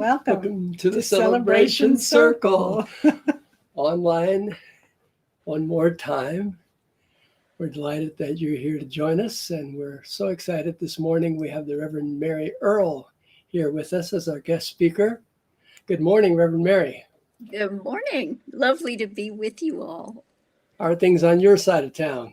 Welcome to the Celebration Circle. Online one more time. We're delighted that you're here to join us, and we're so excited this morning. We have the Reverend Mary Earle here with us as our guest speaker. Good morning, Reverend Mary. Good morning. Lovely to be with you all. How are things on your side of town?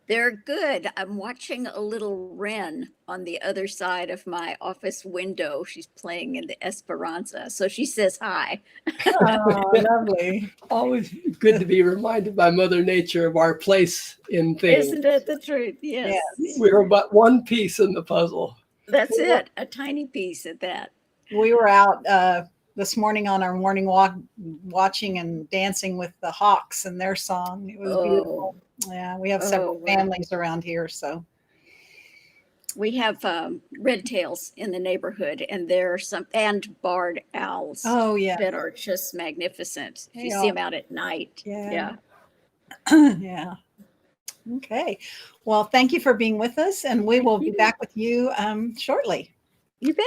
They're good. I'm watching a little wren on the other side of my office window. She's playing in the Esperanza, so she says hi. Oh, lovely. Always good to be reminded by Mother Nature of our place in things. Isn't that the truth? Yes. We're but one piece in the puzzle. That's it. A tiny piece at that. We were out this morning on our morning walk, watching and dancing with the hawks and their song. It was beautiful. Yeah, we have several families around here, so. We have red tails in the neighborhood, and there are some and barred owls. Oh, yeah. That are just magnificent. If you see them out at night. Yeah. Yeah. Okay. Well, thank you for being with us, and we will be back with you shortly. You bet.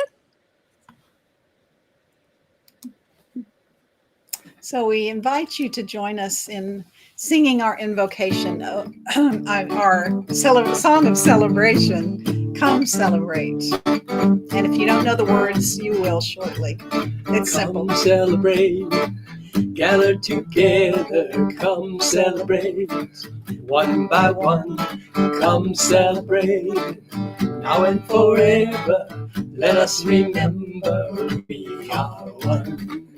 So we invite you to join us in singing our invocation, our song of celebration, Come Celebrate. And if you don't know the words, you will shortly. It's simple. Come celebrate, gather together, come celebrate, one by one, come celebrate, now and forever, let us remember we are one.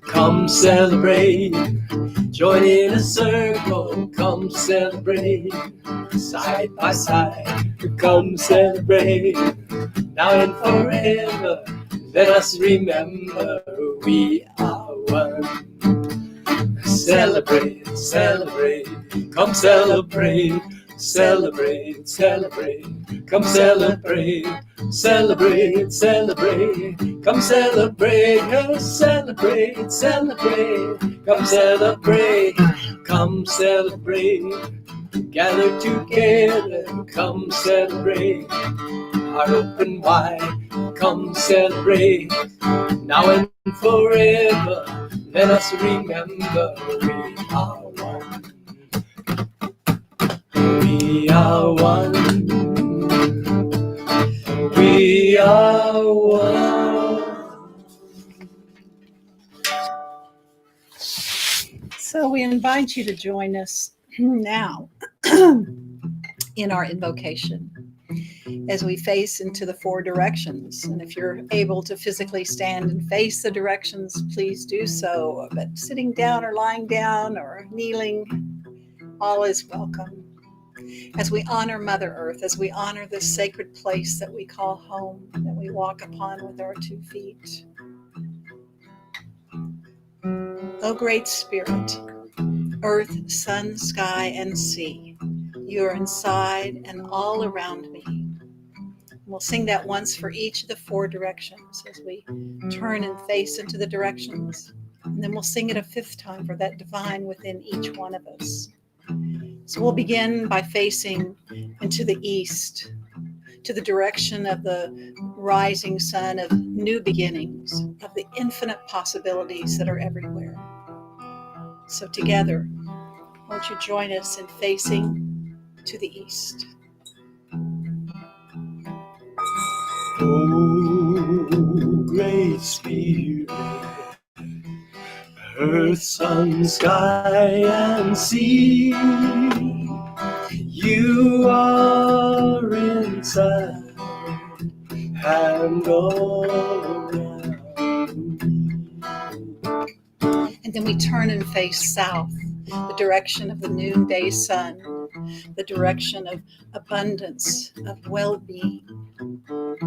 Come celebrate, join in a circle, come celebrate, side by side, come celebrate, now and forever, let us remember we are one. Celebrate, celebrate, come celebrate, celebrate, celebrate, come celebrate, celebrate, celebrate, come celebrate, oh, celebrate, celebrate, come celebrate, come celebrate, gather together, come celebrate, heart open wide, come celebrate, now and forever, let us remember we are one. We are one. We are one. So we invite you to join us now in our invocation as we face into the four directions. And if you're able to physically stand and face the directions, please do so. But sitting down or lying down or kneeling, all is welcome. As we honor Mother Earth, as we honor this sacred place that we call home, that we walk upon with our 2 feet. O Great Spirit, earth, sun, sky, and sea, you are inside and all around me. We'll sing that once for each of the 4 directions as we turn and face into the directions. And then we'll sing it a 5th time for that divine within each one of us. So we'll begin by facing into the east, to the direction of the rising sun, of new beginnings, of the infinite possibilities that are everywhere. So together, won't you join us in facing to the east? Oh, great Spirit, earth, sun, sky, and sea, you are inside and all around me. And then we turn and face south, the direction of the noonday sun, the direction of abundance, of well-being.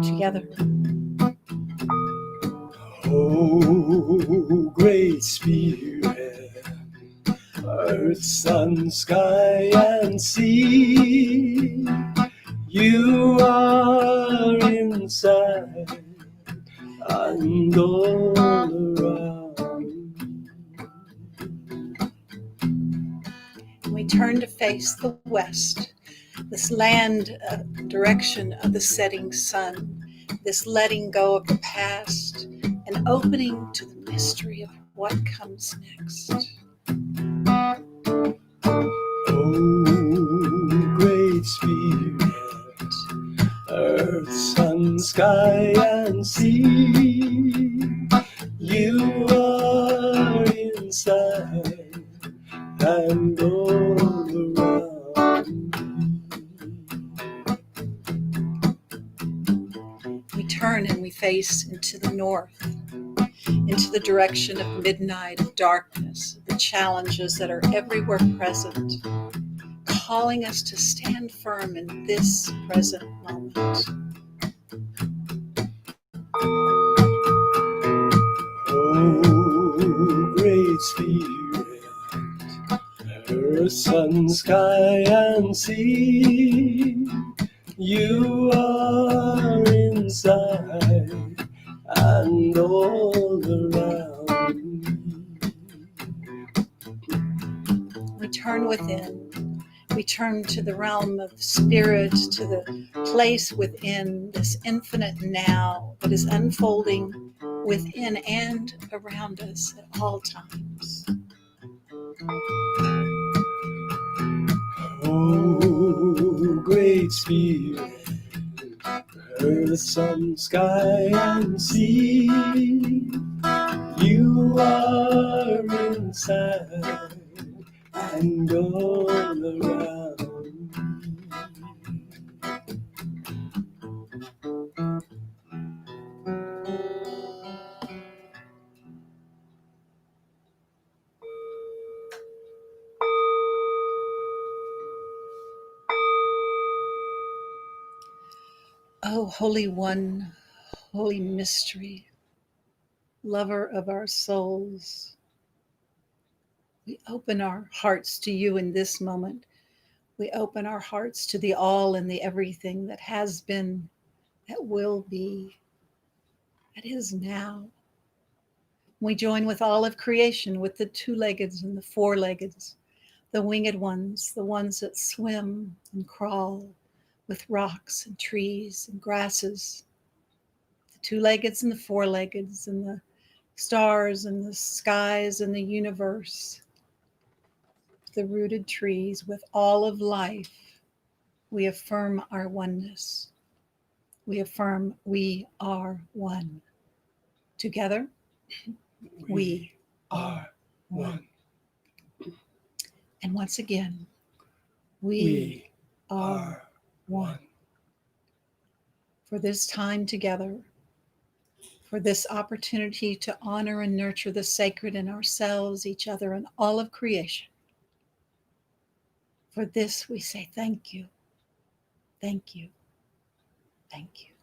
Together. Oh, great Spirit, earth, sun, sky, and sea, you are inside and all around. We turn to face the west, this land direction of the setting sun, this letting go of the past, opening to the mystery of what comes next. Oh, great Spirit, earth, sun, sky, and sea, you are inside and all around me. We turn and we face into the north, into the direction of midnight, of darkness, the challenges that are everywhere present, calling us to stand firm in this present moment. Oh, great Spirit, earth, sun, sky, and sea, you are inside and all around me. We turn within. We turn to the realm of spirit, to the place within this infinite now that is unfolding within and around us at all times. Oh, great Spirit, earth, sun, sky, and sea, you are inside and all around me. Oh, Holy One, Holy Mystery, lover of our souls, we open our hearts to you in this moment. We open our hearts to the all and the everything that has been, that will be, that is now. We join with all of creation, with the two-leggeds and the four-leggeds, the winged ones, the ones that swim and crawl, with rocks and trees and grasses, the two-leggeds and the four-leggeds and the stars and the skies and the universe, the rooted trees, with all of life. We affirm our oneness. We affirm we are one. Together, we are one. And once again, we We are are one. one. For this time together, for this opportunity to honor and nurture the sacred in ourselves, each other, and all of creation. For this we say thank you, thank you, thank you.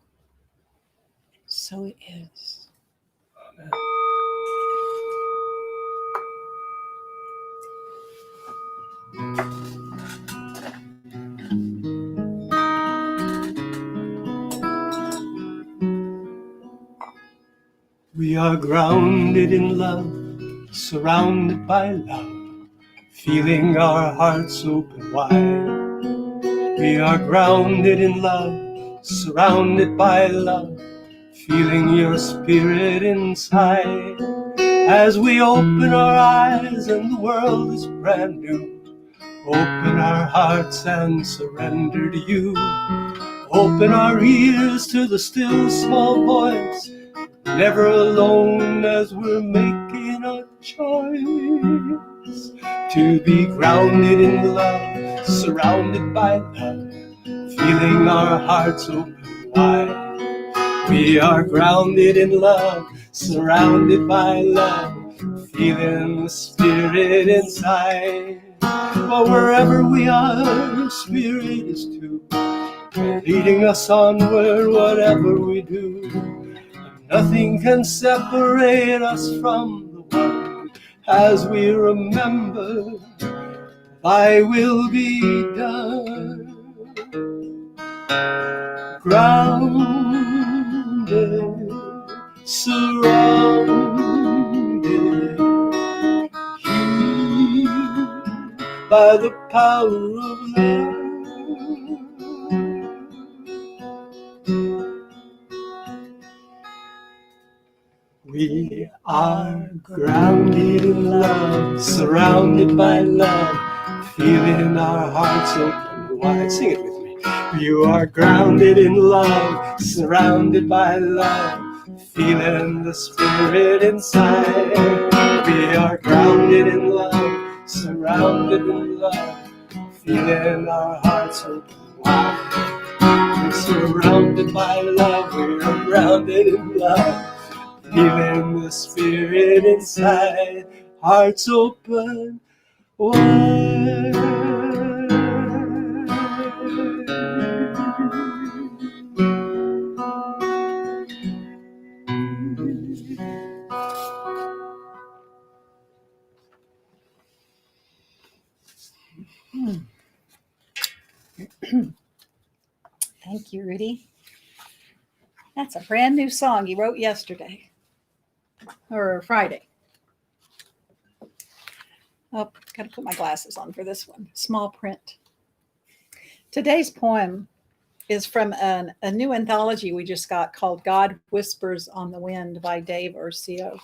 So it is. Amen. We are grounded in love, surrounded by love, feeling our hearts open wide. We are grounded in love, surrounded by love, feeling your spirit inside. As we open our eyes and the world is brand new, open our hearts and surrender to you. Open our ears to the still small voice, never alone as we're making a choice to be grounded in love, surrounded by love, feeling our hearts open wide. We are grounded in love, surrounded by love, feeling the spirit inside. But wherever we are, your spirit is too, leading us onward, whatever we do. Nothing can separate us from the one, as we remember, thy will be done. Grounded, surrounded, healed by the power of love. We are grounded in love, surrounded by love, feeling our hearts open wide. Sing it with me. You are grounded in love, surrounded by love, feeling the spirit inside. We are grounded in love, surrounded in love, feeling our hearts open wide. We're surrounded by love, we're grounded in love, feeling the spirit inside, hearts open wide. Thank you, Rudy. That's a brand new song you wrote yesterday or Friday. Oh, got to put my glasses on for this one. Small print. Today's poem is from a new anthology we just got called God Whispers on the Wind by Dave Urcio.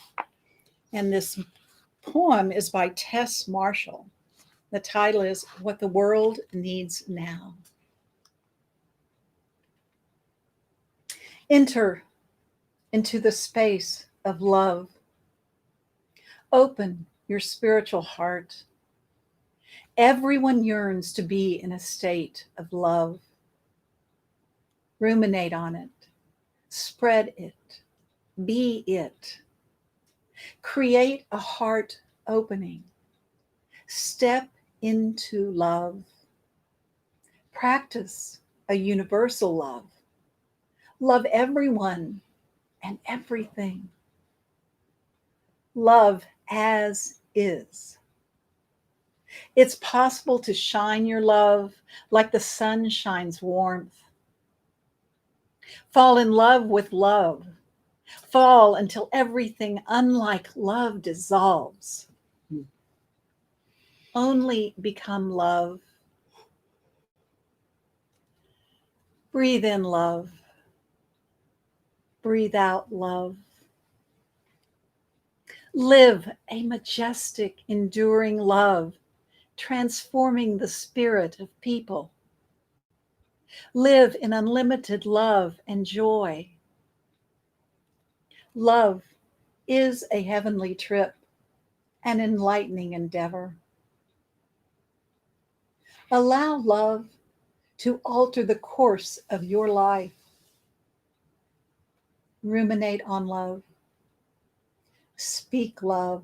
And this poem is by Tess Marshall. The title is What the World Needs Now. Enter into the space of love. Open your spiritual heart. Everyone yearns to be in a state of love. Ruminate on it. Spread it. Be it. Create a heart opening. Step into love. Practice a universal love. Love everyone and everything. Love as is. It's possible to shine your love like the sun shines warmth. Fall in love with love. Fall until everything unlike love dissolves. Only become love. Breathe in love. Breathe out love. Live a majestic, enduring love, transforming the spirit of people. Live in unlimited love and joy. Love is a heavenly trip, an enlightening endeavor. Allow love to alter the course of your life. Ruminate on love. Speak love.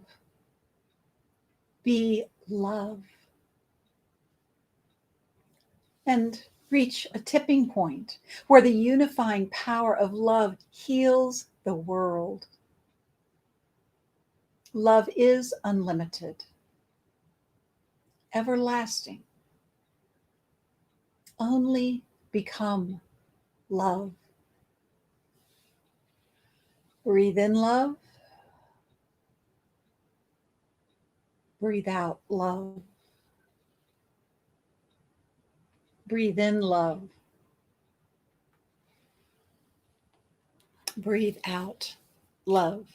Be love. And reach a tipping point where the unifying power of love heals the world. Love is unlimited, everlasting. Only become love. Breathe in love. Breathe out love. Breathe in love. Breathe out love.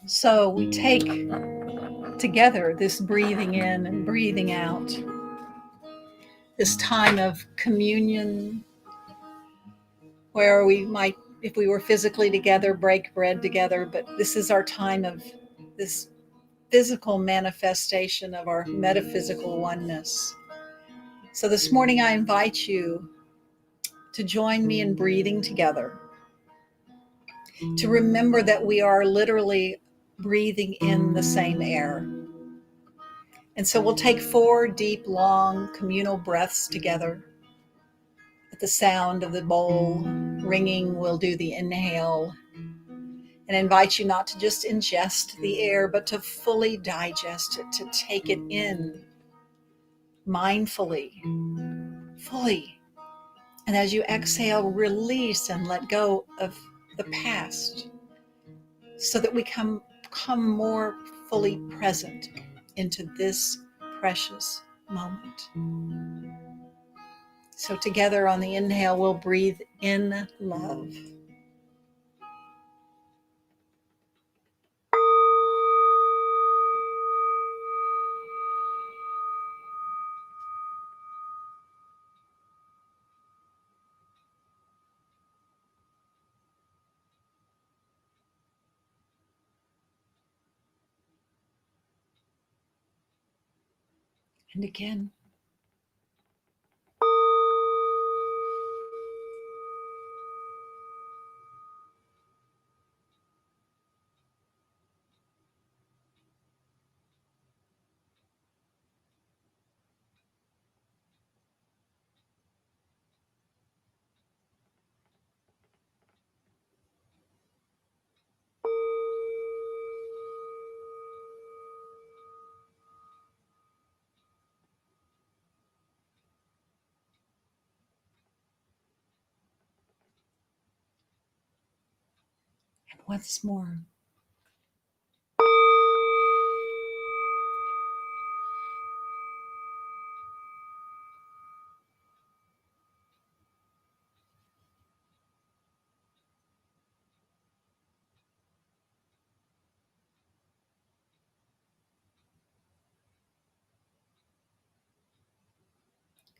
So we take together this breathing in and breathing out, this time of communion where we might, if we were physically together, break bread together, but this is our time of this physical manifestation of our metaphysical oneness. So this morning I invite you to join me in breathing together, to remember that we are literally breathing in the same air. And so we'll take 4 deep, long communal breaths together. At the sound of the bowl ringing, we'll do the inhale and invite you not to just ingest the air, but to fully digest it, to take it in mindfully, fully. And as you exhale, release and let go of the past so that we come more fully present into this precious moment. So together on the inhale, we'll breathe in love. And again. And once more.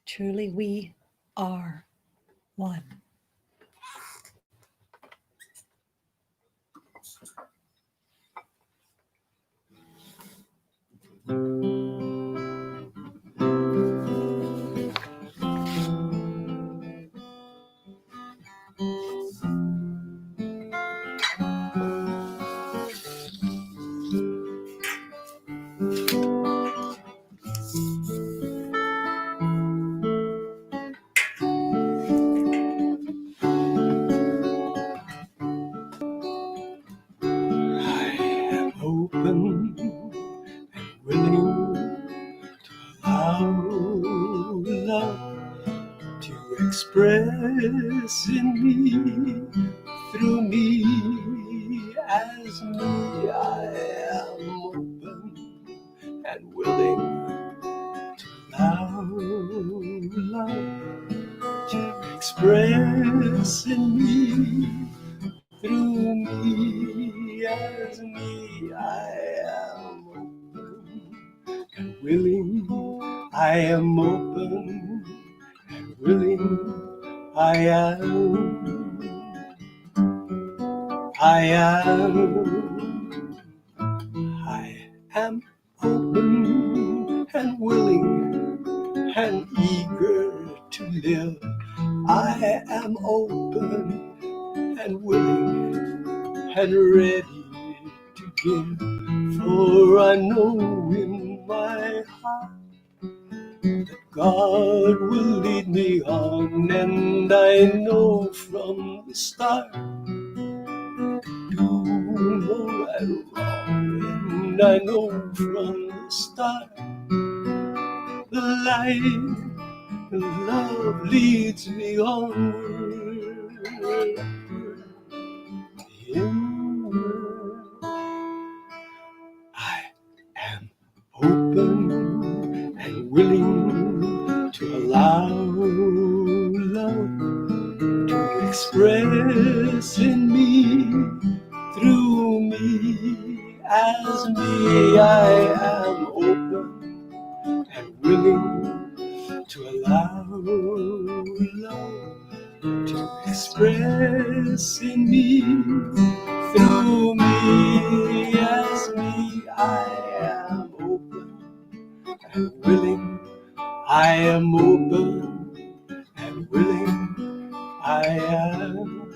Truly, we are one. Open and willing to allow love to express in me, through me, as me. I am open and willing to allow love to express in me, through me, as me. I am open and willing. I am open and willing. I am. I am open and willing and eager to live. I am open and willing and ready to give, for I know in my heart that God will lead me on, and I know from the start do no wrong, and I know from the start the light, the love leads me onward, inward. I am open and willing to allow love to express in me, through me, as me. I am open and willing to allow love to express in me, through me, as me. I am open and willing. I am open and willing. I am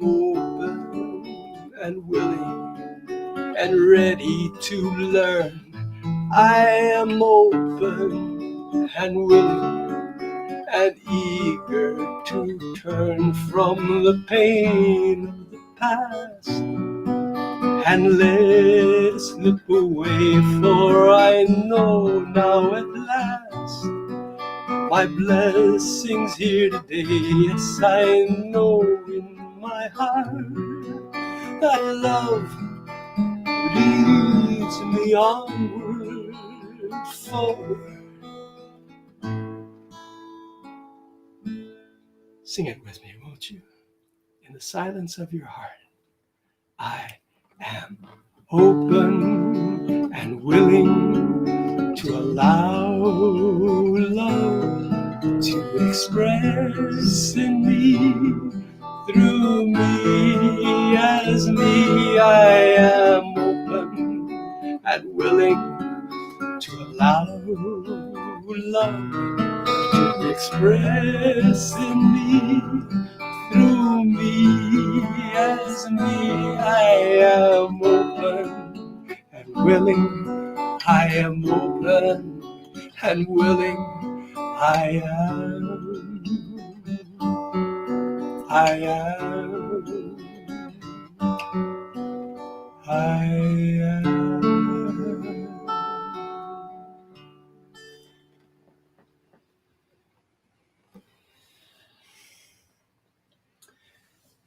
open and willing and ready to learn. I am open and willing and eager to turn from the pain of the past and let it slip away, for I know now at last my blessings here today. Yes, I know in my heart that love leads leads me onward, forward. Sing it with me, won't you? In the silence of your heart, I am open and willing to allow love to express in me, through me, as me. I am open and willing to allow love to express in me, through me, as me. I am open and willing. I am open and willing. I am. I am. I am.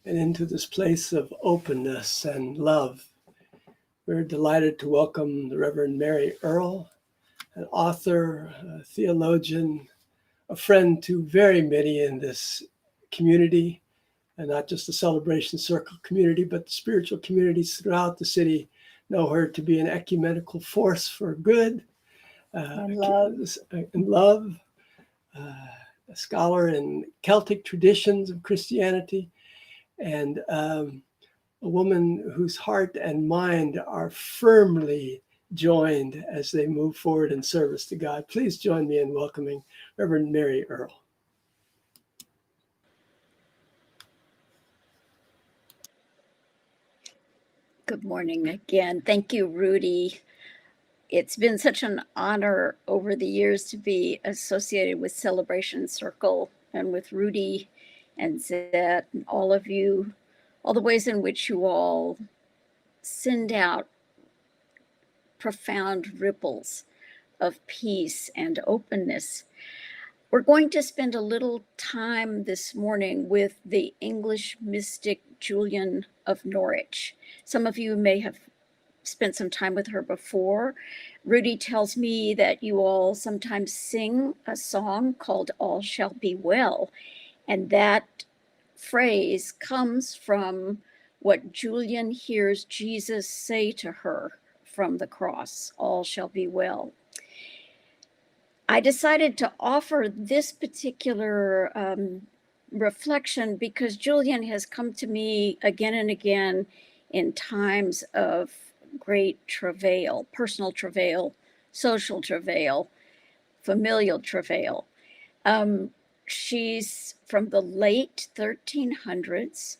And into this place of openness and love, we're delighted to welcome the Reverend Mary Earle, an author, a theologian, a friend to very many in this community, and not just the Celebration Circle community, but the spiritual communities throughout the city know her to be an ecumenical force for good And love. and love, a scholar in Celtic traditions of Christianity, and a woman whose heart and mind are firmly joined as they move forward in service to God. Please join me in welcoming Reverend Mary Earle. Good morning again. Thank you, Rudy. It's been such an honor over the years to be associated with Celebration Circle and with Rudy and Zet and all of you, all the ways in which you all send out profound ripples of peace and openness. We're going to spend a little time this morning with the English mystic Julian of Norwich. Some of you may have spent some time with her before. Rudy tells me that you all sometimes sing a song called All Shall Be Well, and that phrase comes from what Julian hears Jesus say to her from the cross, all shall be well. I decided to offer this particular reflection because Julian has come to me again and again in times of great travail, personal travail, social travail, familial travail. She's from the late 1300s,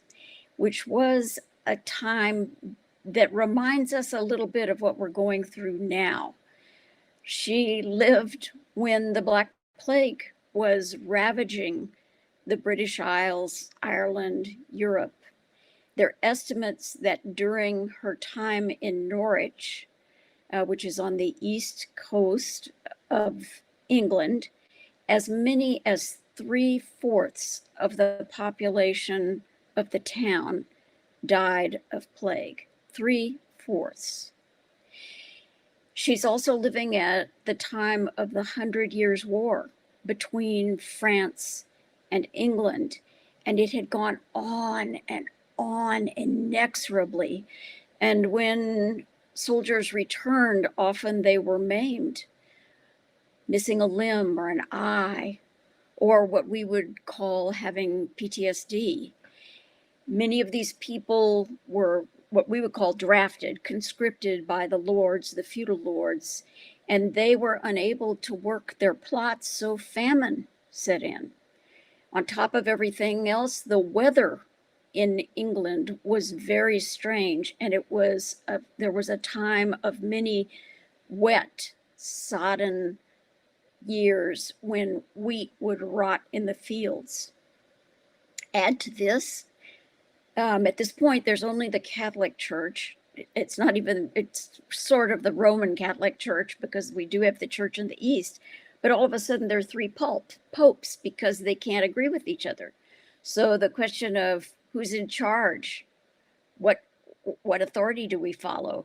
which was a time that reminds us a little bit of what we're going through now. She lived when the Black Plague was ravaging the British Isles, Ireland, Europe. There are estimates that during her time in Norwich, which is on the east coast of England, as many as 3/4 of the population of the town died of plague. 3/4. She's also living at the time of the 100 Years' War between France and England, and it had gone on inexorably. And when soldiers returned, often they were maimed, missing a limb or an eye, or what we would call having PTSD. Many of these people were what we would call drafted, conscripted by the lords, the feudal lords, and they were unable to work their plots, so famine set in. On top of everything else, the weather in England was very strange, and there was a time of many wet, sodden years when wheat would rot in the fields. Add to this, at this point, there's only the Catholic Church. It's sort of the Roman Catholic Church because we do have the church in the East, but all of a sudden there are 3 popes because they can't agree with each other. So the question of who's in charge, what authority do we follow?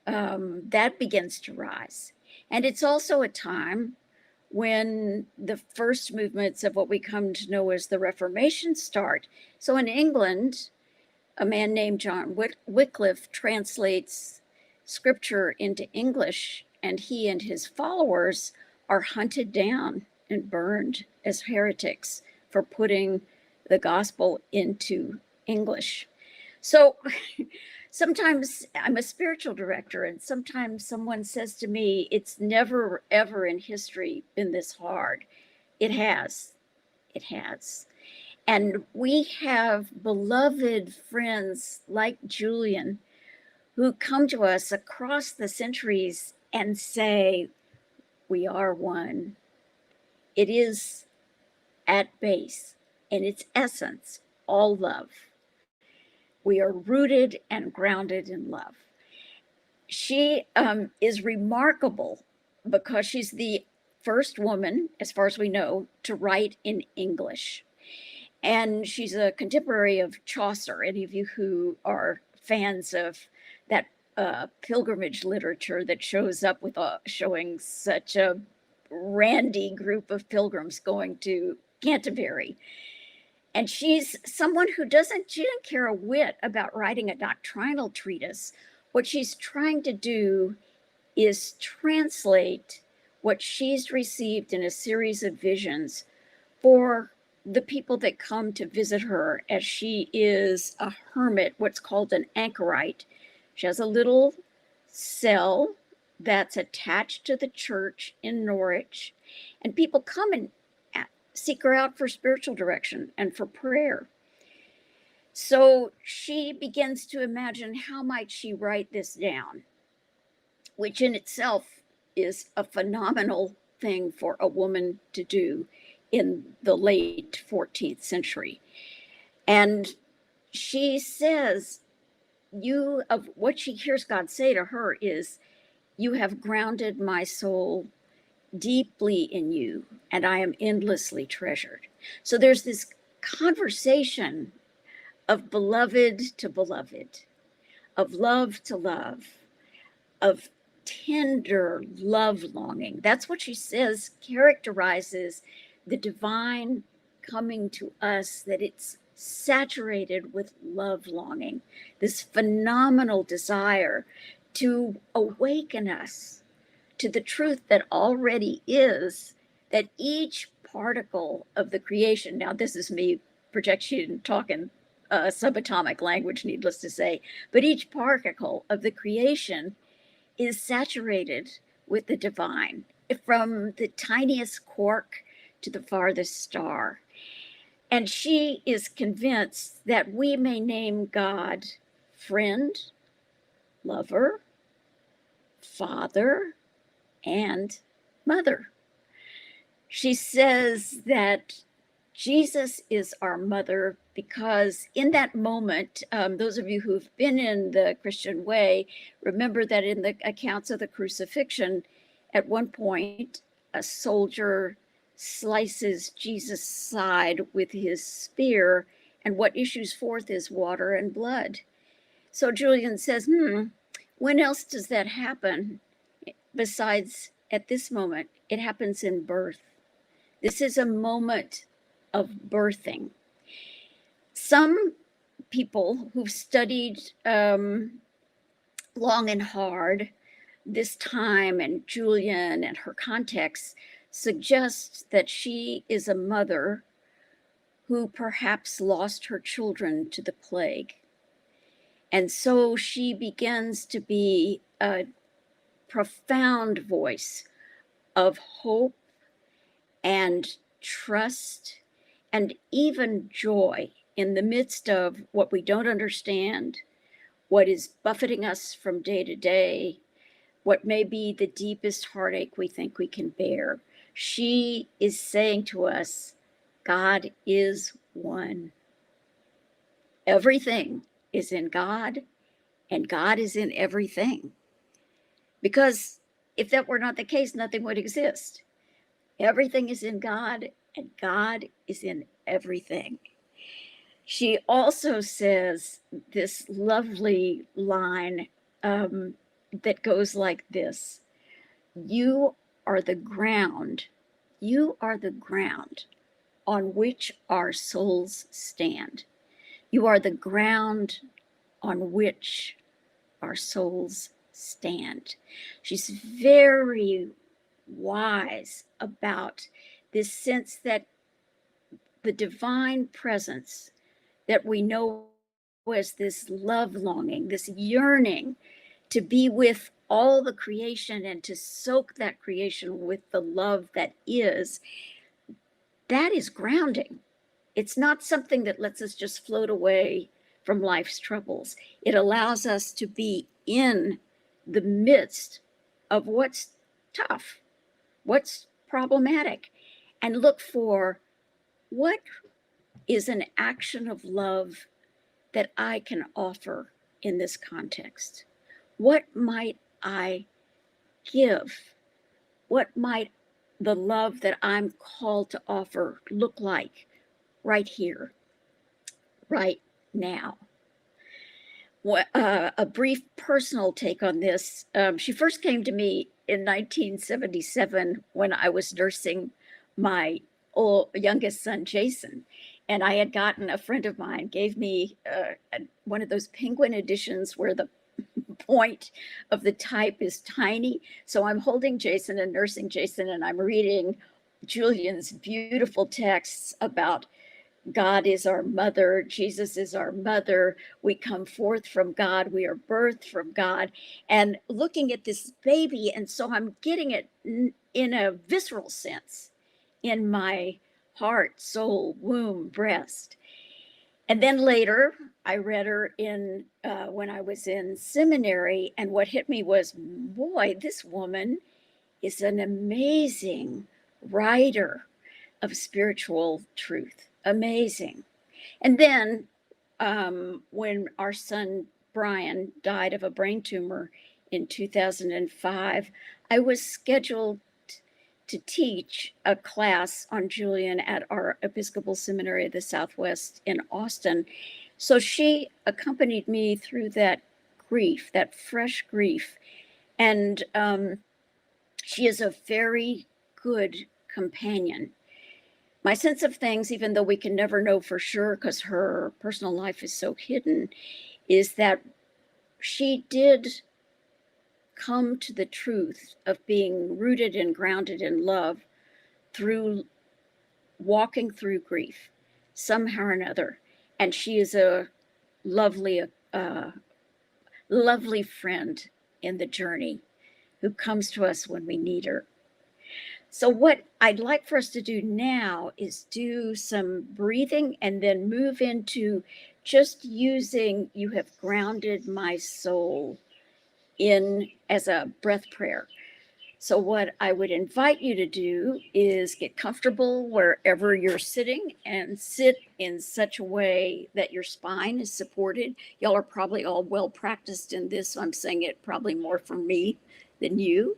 that begins to rise. And it's also a time when the first movements of what we come to know as the Reformation start. So in England, a man named John Wycliffe translates scripture into English, and he and his followers are hunted down and burned as heretics for putting the gospel into English. So sometimes I'm a spiritual director, and sometimes someone says to me, it's never, ever in history been this hard. It has. It has. And we have beloved friends like Julian who come to us across the centuries and say, we are one. It is at base, in its essence, all love. We are rooted and grounded in love. She is remarkable because she's the first woman, as far as we know, to write in English. And she's a contemporary of Chaucer. Any of you who are fans of that pilgrimage literature that shows up with showing such a randy group of pilgrims going to Canterbury. And she's someone who she didn't care a whit about writing a doctrinal treatise. What she's trying to do is translate what she's received in a series of visions for the people that come to visit her, as she is a hermit, what's called an anchorite. She has a little cell that's attached to the church in Norwich, and people come and seek her out for spiritual direction and for prayer. So she begins to imagine, how might she write this down, which in itself is a phenomenal thing for a woman to do in the late 14th century. And she says, what she hears God say to her is, you have grounded my soul deeply in you, and I am endlessly treasured. So there's this conversation of beloved to beloved, of love to love, of tender love longing. That's what she says characterizes the divine coming to us, that it's saturated with love longing, this phenomenal desire to awaken us to the truth that already is, that each particle of the creation, now this is me projection talking subatomic language, needless to say, but each particle of the creation is saturated with the divine, from the tiniest quark to the farthest star. And she is convinced that we may name God friend, lover, father, and mother. She says that Jesus is our mother because in that moment, those of you who've been in the Christian way, remember that in the accounts of the crucifixion, at one point, a soldier slices Jesus' side with his spear, and what issues forth is water and blood. So Julian says, when else does that happen? Besides at this moment, it happens in birth. This is a moment of birthing. Some people who've studied long and hard this time and Julian and her context suggest that she is a mother who perhaps lost her children to the plague. And so she begins to be a profound voice of hope and trust and even joy in the midst of what we don't understand, what is buffeting us from day to day, what may be the deepest heartache we think we can bear. She is saying to us, God is one. Everything is in God, and God is in everything. Because if that were not the case, nothing would exist. Everything is in God, and God is in everything. She also says this lovely line, that goes like this: you are the ground, you are the ground on which our souls stand. You are the ground on which our souls stand. She's very wise about this sense that the divine presence that we know as this love longing, this yearning to be with all the creation and to soak that creation with the love that is, that is grounding. It's not something that lets us just float away from life's troubles. It allows us to be in the midst of what's tough, what's problematic, and look for what is an action of love that I can offer in this context. What might I give? What might the love that I'm called to offer look like right here, right now? A brief personal take on this. She first came to me in 1977 when I was nursing my youngest son, Jason. And I had gotten, a friend of mine gave me one of those penguin editions where the point of the type is tiny. So I'm holding Jason and nursing Jason, and I'm reading Julian's beautiful texts about God is our mother, Jesus is our mother, we come forth from God, we are birthed from God, and looking at this baby. And so I'm getting it in a visceral sense in my heart, soul, womb, breast. And then later, I read her in when I was in seminary, and what hit me was, boy, this woman is an amazing writer of spiritual truth. Amazing. And then when our son Brian died of a brain tumor in 2005, I was scheduled to teach a class on Julian at our Episcopal Seminary of the Southwest in Austin. So she accompanied me through that grief, that fresh grief. And she is a very good companion. My sense of things, even though we can never know for sure because her personal life is so hidden, is that she did come to the truth of being rooted and grounded in love through walking through grief somehow or another. And she is a lovely, lovely friend in the journey who comes to us when we need her. So what I'd like for us to do now is do some breathing and then move into just using "You have grounded my soul" in as a breath prayer. So what I would invite you to do is get comfortable wherever you're sitting and sit in such a way that your spine is supported. Y'all are probably all well practiced in this, so I'm saying it probably more for me than you,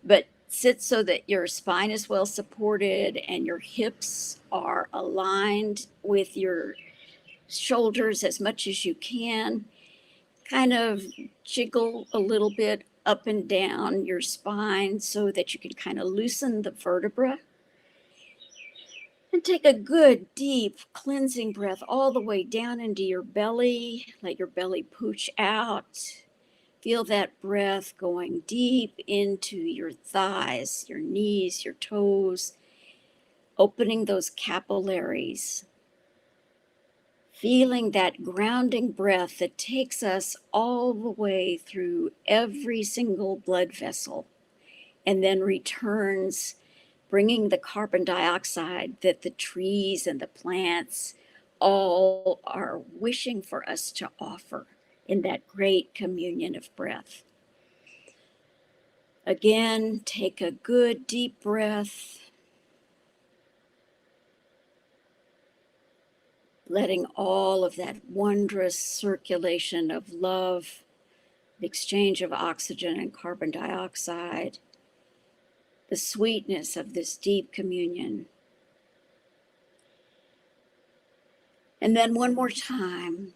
but sit so that your spine is well supported and your hips are aligned with your shoulders as much as you can. Kind of jiggle a little bit up and down your spine so that you can kind of loosen the vertebra. And take a good, deep, cleansing breath all the way down into your belly. Let your belly pooch out. Feel that breath going deep into your thighs, your knees, your toes, opening those capillaries. Feeling that grounding breath that takes us all the way through every single blood vessel and then returns, bringing the carbon dioxide that the trees and the plants all are wishing for us to offer in that great communion of breath. Again, take a good deep breath, letting all of that wondrous circulation of love, the exchange of oxygen and carbon dioxide, the sweetness of this deep communion. And then one more time,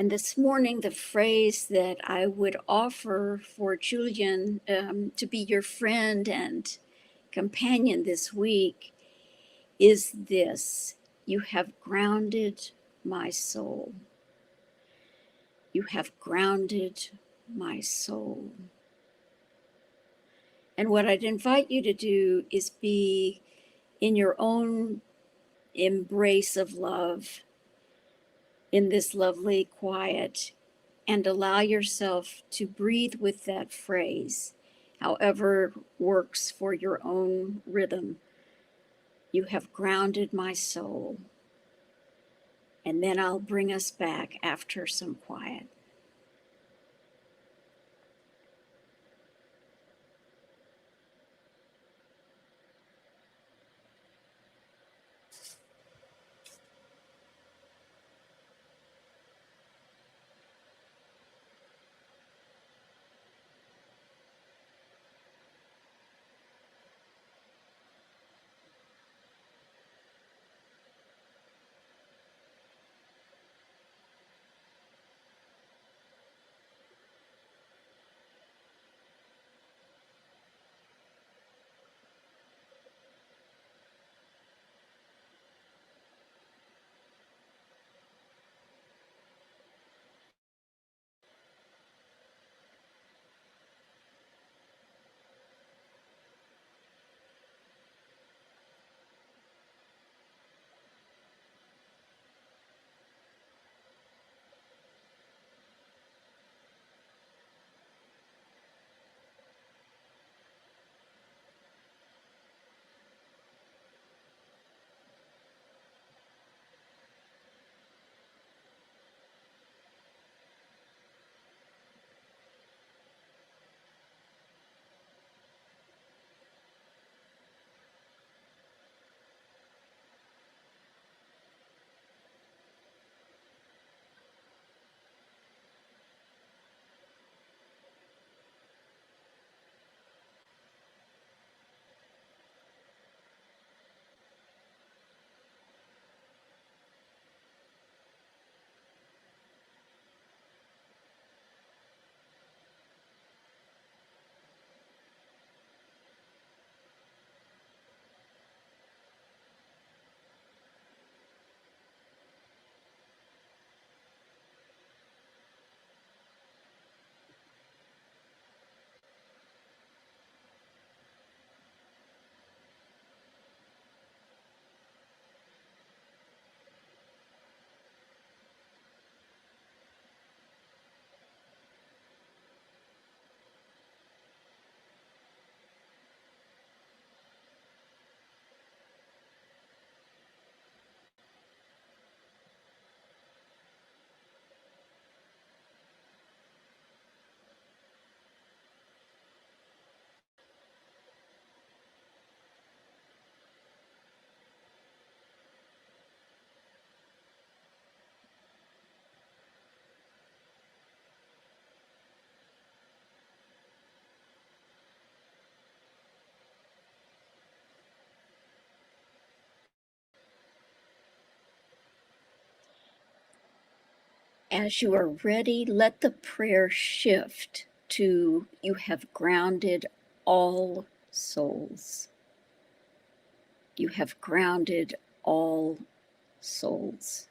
And this morning, the phrase that I would offer for Julian to be your friend and companion this week is this: you have grounded my soul. You have grounded my soul. And what I'd invite you to do is be in your own embrace of love in this lovely quiet, and allow yourself to breathe with that phrase, however works for your own rhythm. You have grounded my soul. And then I'll bring us back after some quiet. As you are ready, let the prayer shift to you have grounded all souls. You have grounded all souls.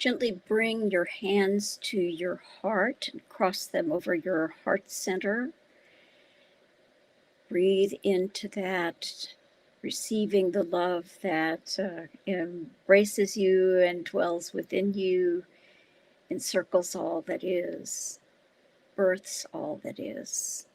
Gently bring your hands to your heart and cross them over your heart center. Breathe into that, receiving the love that embraces you and dwells within you, encircles all that is, births all that is.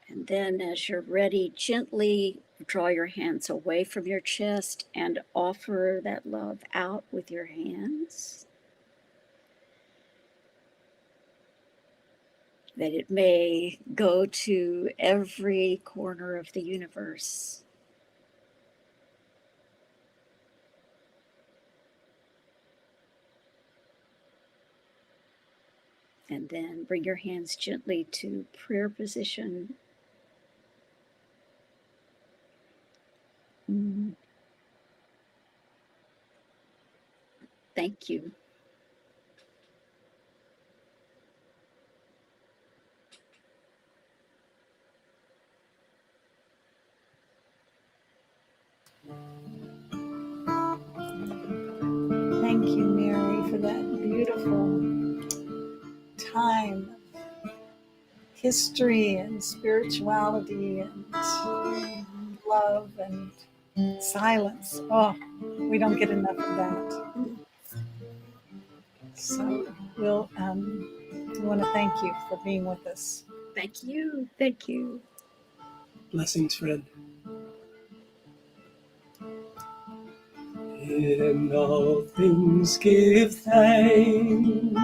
And then as you're ready, gently draw your hands away from your chest and offer that love out with your hands. That it may go to every corner of the universe. And then bring your hands gently to prayer position. Thank you. Thank you, Mary, for that beautiful time of history and spirituality and love and silence. Oh, we don't get enough of that. So we want to thank you for being with us. Thank you. Thank you. Blessings, friend. In all things give thanks.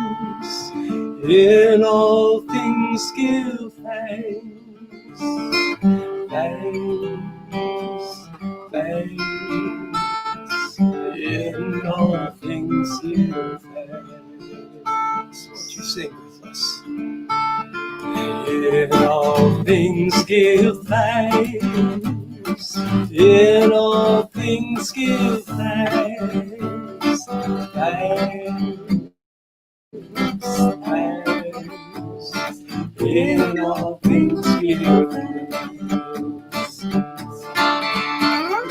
In all things give thanks. Thanks, thanks. In all things give thanks. Won't you sing with us? In all things give thanks. In all things give thanks. Thanks, thanks. In all things give thanks.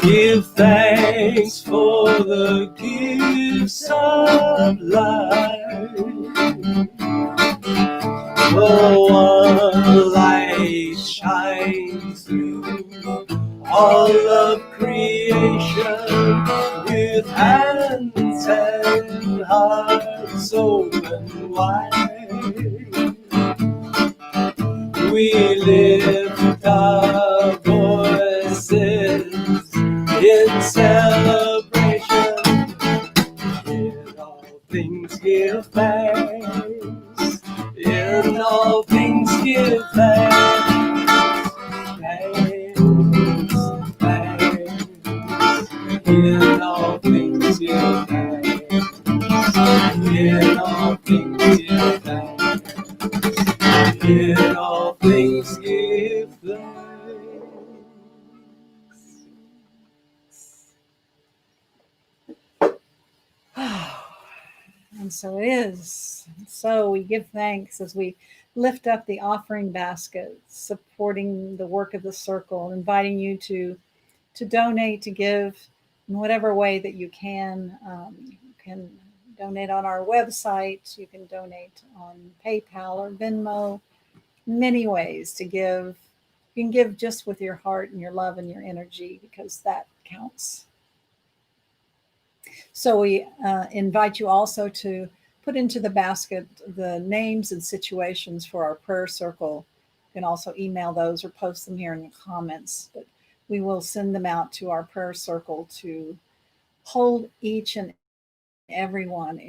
Give thanks for the gifts of life. The one light shines through all of creation, with hands and hearts open wide. We lift our voices in celebration. In all things give thanks. In all things give thanks. Thanks, thanks. In all things give thanks. In all things give thanks. In all things give thanks. And so it is. So we give thanks as we lift up the offering basket, supporting the work of the circle, inviting you to donate, to give in whatever way that you can. You can donate on our website. You can donate on PayPal or Venmo. Many ways to give. You can give just with your heart and your love and your energy, because that counts. So we invite you also to put into the basket the names and situations for our prayer circle. You can also email those or post them here in the comments, but we will send them out to our prayer circle to hold each and everyone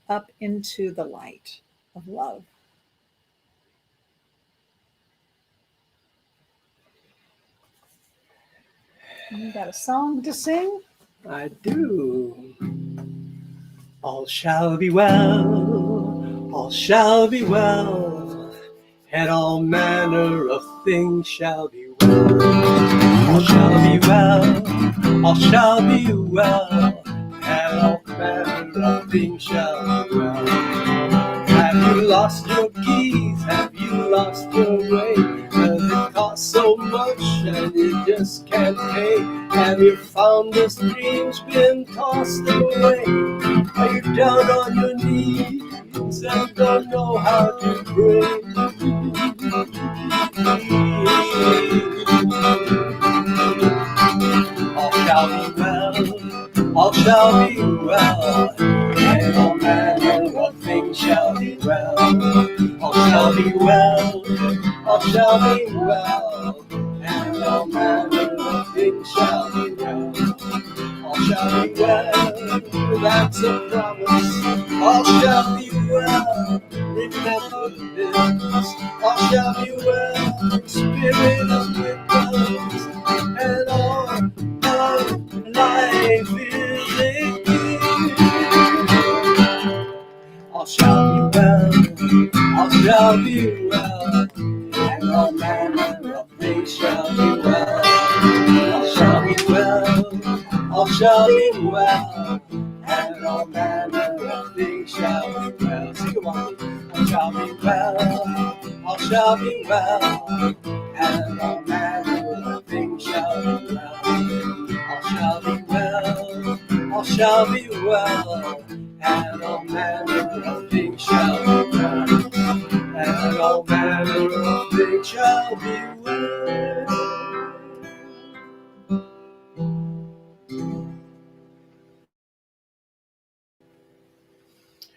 up into the light of love. You got a song to sing? I do. All shall be well, all shall be well, and all manner of things shall be well. All shall be well, all shall be well, and all manner of things shall be well. Have you lost your keys? Have you lost your way? much and you just can't pay? Have you found this dream's been tossed away? Are you down on your knees and don't know how to pray? All shall be well, all shall be well, and all manner of things shall be well. All shall be well, all shall be well, and all manner of things shall be well. All shall be well, that's a promise. All shall be well, remember this. All shall be well, Spirit is with us, and all of life is in you. All shall be well, all shall be well, and all manner of things shall be well. All shall be well, all shall be well, and all manner of things shall be well. Sing it one. All shall be well, all shall be well, and all manner of things shall be well. All shall be well, all shall be well, and all manner of things shall be well, and all manner of things shall be well.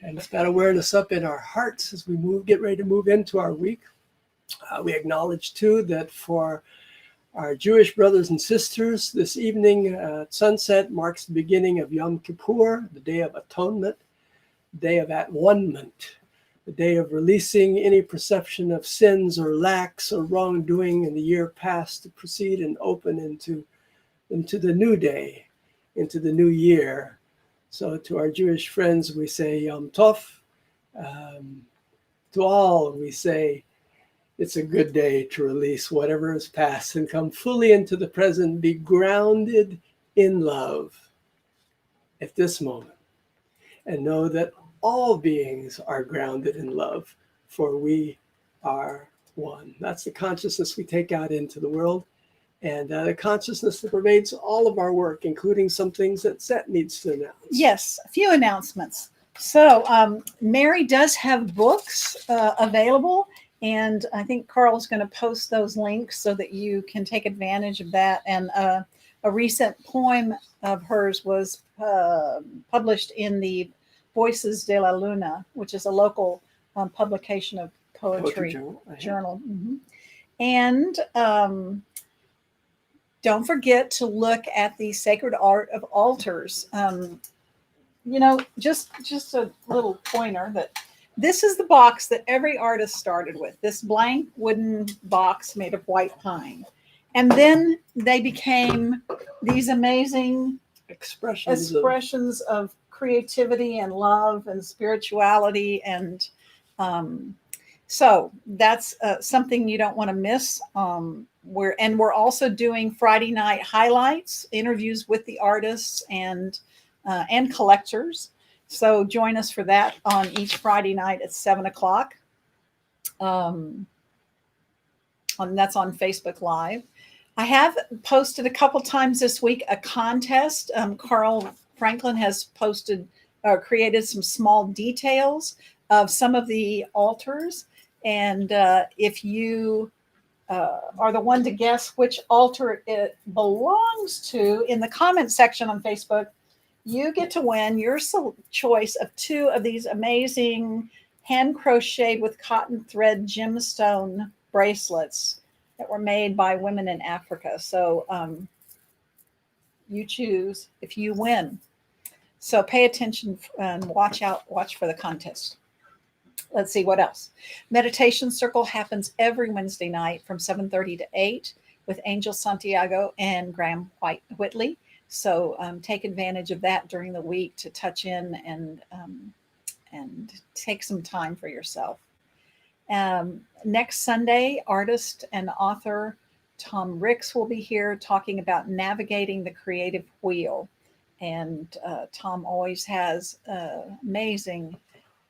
And it's got awareness up in our hearts as we get ready to move into our week. We acknowledge too that for our Jewish brothers and sisters, this evening at sunset marks the beginning of Yom Kippur, the Day of Atonement, the Day of At-One-ment, the day of releasing any perception of sins or lacks or wrongdoing in the year past to proceed and open into the new day, into the new year. So to our Jewish friends, we say Yom Tov. To all, we say it's a good day to release whatever is past and come fully into the present, be grounded in love at this moment, and know that all beings are grounded in love, for we are one. That's the consciousness we take out into the world, and the consciousness that pervades all of our work, including some things that Seth needs to announce. Yes, a few announcements. So Mary does have books available, and I think Carl's going to post those links so that you can take advantage of that. And a recent poem of hers was published in the Voices de la Luna, which is a local publication of poetry journal. Mm-hmm. And don't forget to look at the Sacred Art of Altars. Just a little pointer that this is the box that every artist started with, this blank wooden box made of white pine. And then they became these amazing expressions of creativity and love and spirituality. And so that's something you don't want to miss. We're also doing Friday night highlights, interviews with the artists and collectors. So join us for that on each Friday night at 7:00. That's on Facebook Live. I have posted a couple times this week a contest. Carl Franklin has created some small details of some of the altars. And if you are the one to guess which altar it belongs to in the comment section on Facebook, you get to win your choice of 2 of these amazing hand crocheted with cotton thread gemstone bracelets that were made by women in Africa. So you choose if you win. So pay attention and watch for the contest. Let's see what else. Meditation Circle happens every Wednesday night from 7:30 to 8 with Angel Santiago and Graham Whitley. So take advantage of that during the week to touch in and take some time for yourself. Next Sunday, artist and author Tom Ricks will be here talking about navigating the creative wheel. And Tom always has amazing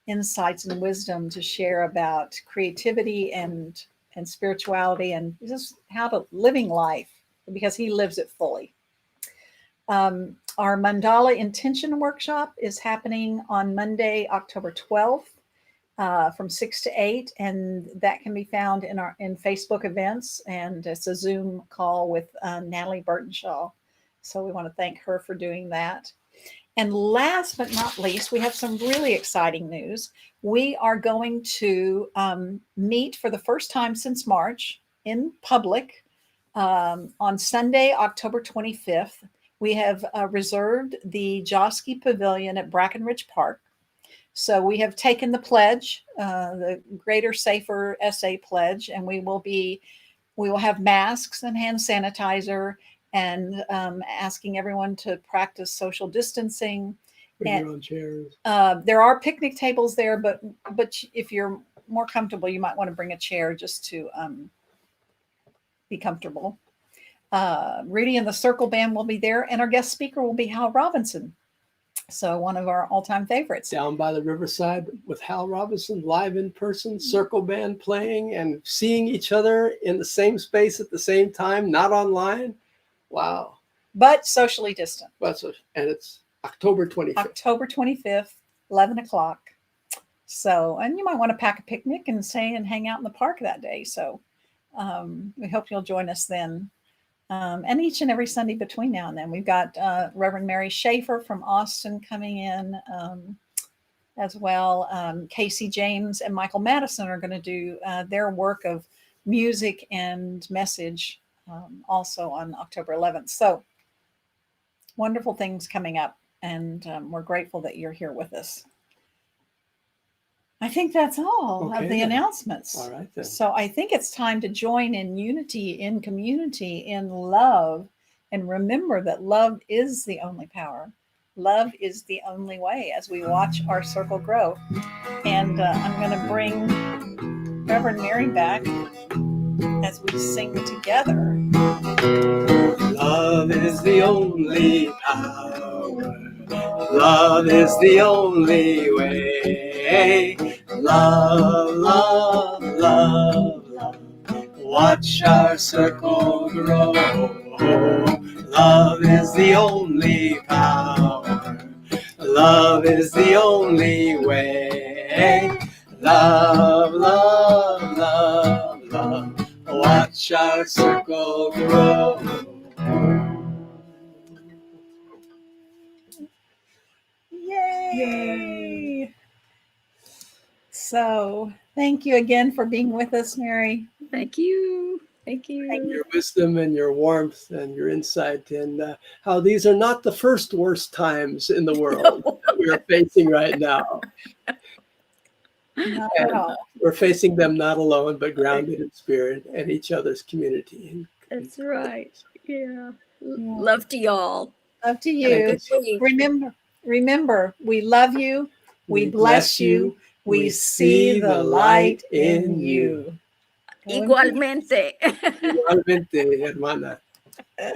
insights and wisdom to share about creativity and and spirituality and just how to living life because he lives it fully. Our mandala intention workshop is happening on Monday, October 12th. From 6 to 8, and that can be found in Facebook events, and it's a Zoom call with Natalie Burtonshaw. So we want to thank her for doing that. And last but not least, we have some really exciting news. We are going to meet for the first time since March in public on Sunday, October 25th. We have reserved the Josky Pavilion at Brackenridge Park. So we have taken the pledge, the Greater Safer SA pledge, and we will have masks and hand sanitizer, and asking everyone to practice social distancing. Bring your own chairs. There are picnic tables there, but if you're more comfortable, you might want to bring a chair just to be comfortable. Rudy and the Circle Band will be there, and our guest speaker will be Hal Robinson. So one of our all-time favorites. Down by the riverside with Hal Robinson, live in person, Circle Band playing, and seeing each other in the same space at the same time, not online. Wow. But socially distant. And it's October 25th. October 25th, 11 o'clock. So, and you might want to pack a picnic and stay and hang out in the park that day. So we hope you'll join us then. And each and every Sunday between now and then, we've got Reverend Mary Schaefer from Austin coming in as well. Casey James and Michael Madison are going to do their work of music and message also on October 11th. So wonderful things coming up, and we're grateful that you're here with us. I think that's all of the announcements. All right, then. So I think it's time to join in unity, in community, in love, and remember that love is the only power. Love is the only way as we watch our circle grow. And I'm going to bring Reverend Mary back as we sing together. Love is the only power. Love is the only way. Love, love, love, love. Watch our circle grow. Love is the only power. Love is the only way. Love, love, love, love. Watch our circle grow. Yay! So thank you again for being with us, Mary. Thank you. Thank you. Your wisdom and your warmth and your insight, and how these are not the first worst times in the world that we are facing right now. Not at all. We're facing them not alone, but grounded in spirit and each other's community. That's right. Yeah. Love to y'all. Love to you. Remember, we love you. We bless you. We see the light in you. Igualmente. Igualmente, hermana.